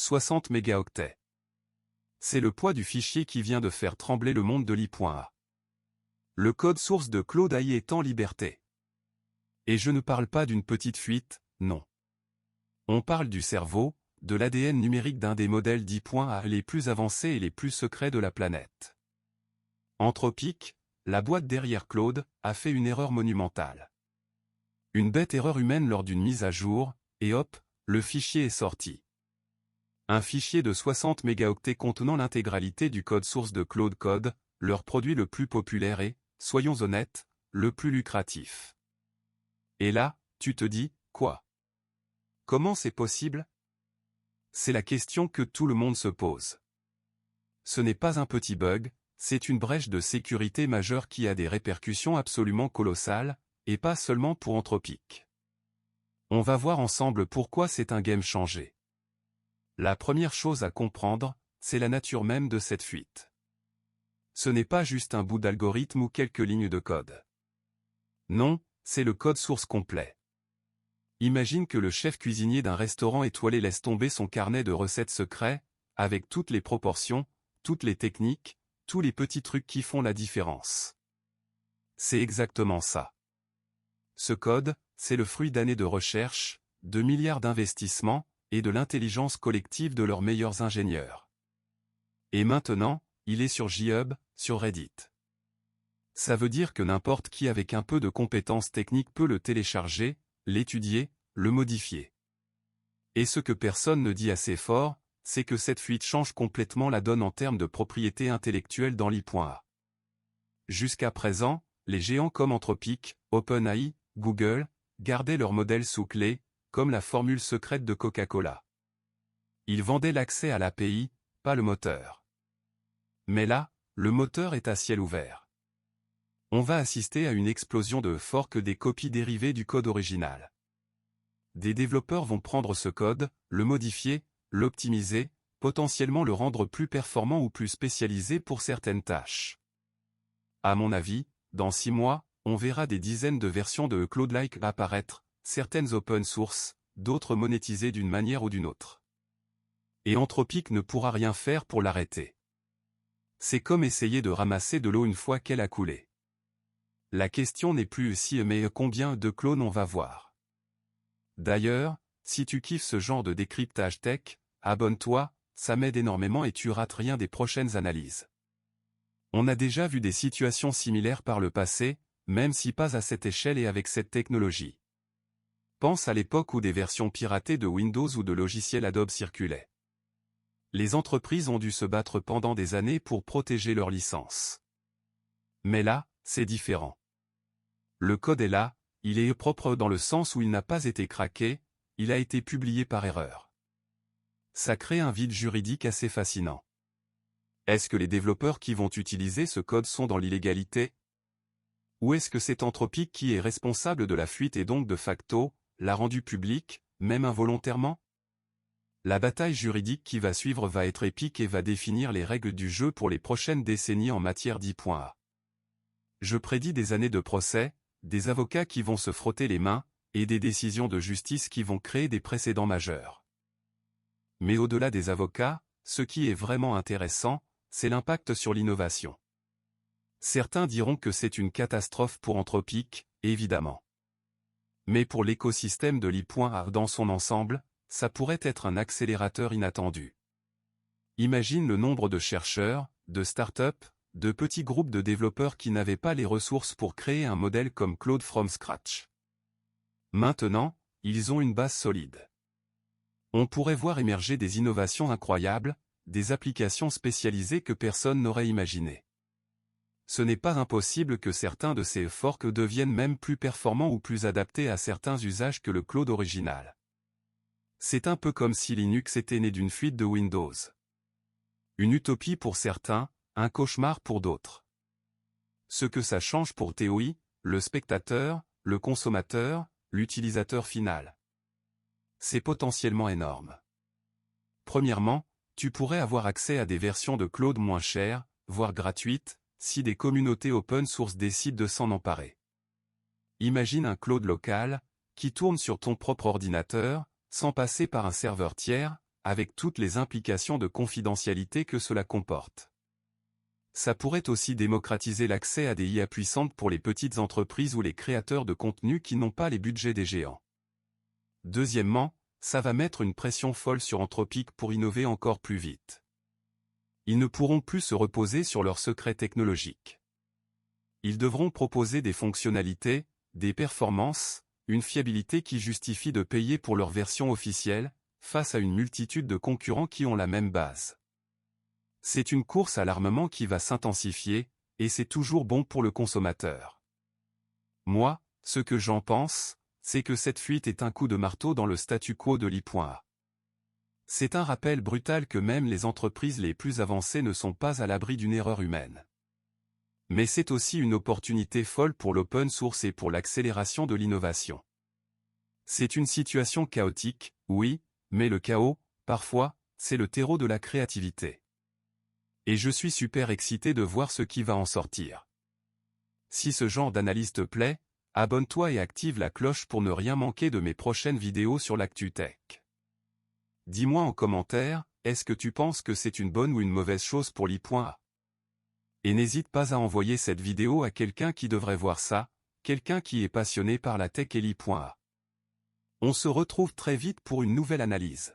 60 mégaoctets. C'est le poids du fichier qui vient de faire trembler le monde de l'I.A. Le code source de Claude AI est en liberté. Et je ne parle pas d'une petite fuite, non. On parle du cerveau, de l'ADN numérique d'un des modèles d'I.A. les plus avancés et les plus secrets de la planète. Anthropic, la boîte derrière Claude, a fait une erreur monumentale. Une bête erreur humaine lors d'une mise à jour, et hop, le fichier est sorti. Un fichier de 60 mégaoctets contenant l'intégralité du code source de Claude Code, leur produit le plus populaire et, soyons honnêtes, le plus lucratif. Et là, tu te dis, quoi? Comment c'est possible? C'est la question que tout le monde se pose. Ce n'est pas un petit bug, c'est une brèche de sécurité majeure qui a des répercussions absolument colossales, et pas seulement pour Anthropic. On va voir ensemble pourquoi c'est un game changer. La première chose à comprendre, c'est la nature même de cette fuite. Ce n'est pas juste un bout d'algorithme ou quelques lignes de code. Non, c'est le code source complet. Imagine que le chef cuisinier d'un restaurant étoilé laisse tomber son carnet de recettes secrets, avec toutes les proportions, toutes les techniques, tous les petits trucs qui font la différence. C'est exactement ça. Ce code, c'est le fruit d'années de recherche, de milliards d'investissements, et de l'intelligence collective de leurs meilleurs ingénieurs. Et maintenant, il est sur GitHub, sur Reddit. Ça veut dire que n'importe qui avec un peu de compétences techniques peut le télécharger, l'étudier, le modifier. Et ce que personne ne dit assez fort, c'est que cette fuite change complètement la donne en termes de propriété intellectuelle dans l'I.A. Jusqu'à présent, les géants comme Anthropic, OpenAI, Google, gardaient leurs modèles sous clé, comme la formule secrète de Coca-Cola. Ils vendaient l'accès à l'API, pas le moteur. Mais là, le moteur est à ciel ouvert. On va assister à une explosion de forks des copies dérivées du code original. Des développeurs vont prendre ce code, le modifier, l'optimiser, potentiellement le rendre plus performant ou plus spécialisé pour certaines tâches. À mon avis, dans 6 mois, on verra des dizaines de versions de Claude-like apparaître, certaines open source, d'autres monétisées d'une manière ou d'une autre. Et Anthropic ne pourra rien faire pour l'arrêter. C'est comme essayer de ramasser de l'eau une fois qu'elle a coulé. La question n'est plus si mais combien de clones on va voir. D'ailleurs, si tu kiffes ce genre de décryptage tech, abonne-toi, ça m'aide énormément et tu rates rien des prochaines analyses. On a déjà vu des situations similaires par le passé, même si pas à cette échelle et avec cette technologie. Pense à l'époque où des versions piratées de Windows ou de logiciels Adobe circulaient. Les entreprises ont dû se battre pendant des années pour protéger leurs licences. Mais là, c'est différent. Le code est là, il est propre dans le sens où il n'a pas été craqué, il a été publié par erreur. Ça crée un vide juridique assez fascinant. Est-ce que les développeurs qui vont utiliser ce code sont dans l'illégalité? Ou est-ce que c'est Anthropic qui est responsable de la fuite et donc de facto, l'a rendu public, même involontairement? La bataille juridique qui va suivre va être épique et va définir les règles du jeu pour les prochaines décennies en matière d'I.A. Je prédis des années de procès, des avocats qui vont se frotter les mains, et des décisions de justice qui vont créer des précédents majeurs. Mais au-delà des avocats, ce qui est vraiment intéressant, c'est l'impact sur l'innovation. Certains diront que c'est une catastrophe pour Anthropic, évidemment. Mais pour l'écosystème de l'I.A. dans son ensemble, ça pourrait être un accélérateur inattendu. Imagine le nombre de chercheurs, de startups, de petits groupes de développeurs qui n'avaient pas les ressources pour créer un modèle comme Claude from scratch. Maintenant, ils ont une base solide. On pourrait voir émerger des innovations incroyables, des applications spécialisées que personne n'aurait imaginées. Ce n'est pas impossible que certains de ces forks deviennent même plus performants ou plus adaptés à certains usages que le Claude original. C'est un peu comme si Linux était né d'une fuite de Windows. Une utopie pour certains, un cauchemar pour d'autres. Ce que ça change pour TOI, le spectateur, le consommateur, l'utilisateur final. C'est potentiellement énorme. Premièrement, tu pourrais avoir accès à des versions de Claude moins chères, voire gratuites, si des communautés open source décident de s'en emparer. Imagine un Claude local, qui tourne sur ton propre ordinateur, sans passer par un serveur tiers, avec toutes les implications de confidentialité que cela comporte. Ça pourrait aussi démocratiser l'accès à des IA puissantes pour les petites entreprises ou les créateurs de contenu qui n'ont pas les budgets des géants. Deuxièmement, ça va mettre une pression folle sur Anthropic pour innover encore plus vite. Ils ne pourront plus se reposer sur leurs secrets technologiques. Ils devront proposer des fonctionnalités, des performances, une fiabilité qui justifie de payer pour leur version officielle, face à une multitude de concurrents qui ont la même base. C'est une course à l'armement qui va s'intensifier, et c'est toujours bon pour le consommateur. Moi, ce que j'en pense, c'est que cette fuite est un coup de marteau dans le statu quo de l'I.A. C'est un rappel brutal que même les entreprises les plus avancées ne sont pas à l'abri d'une erreur humaine. Mais c'est aussi une opportunité folle pour l'open source et pour l'accélération de l'innovation. C'est une situation chaotique, oui, mais le chaos, parfois, c'est le terreau de la créativité. Et je suis super excité de voir ce qui va en sortir. Si ce genre d'analyse te plaît, abonne-toi et active la cloche pour ne rien manquer de mes prochaines vidéos sur l'actu tech. Dis-moi en commentaire, est-ce que tu penses que c'est une bonne ou une mauvaise chose pour l'I.A? Et n'hésite pas à envoyer cette vidéo à quelqu'un qui devrait voir ça, quelqu'un qui est passionné par la tech et l'I.A. On se retrouve très vite pour une nouvelle analyse.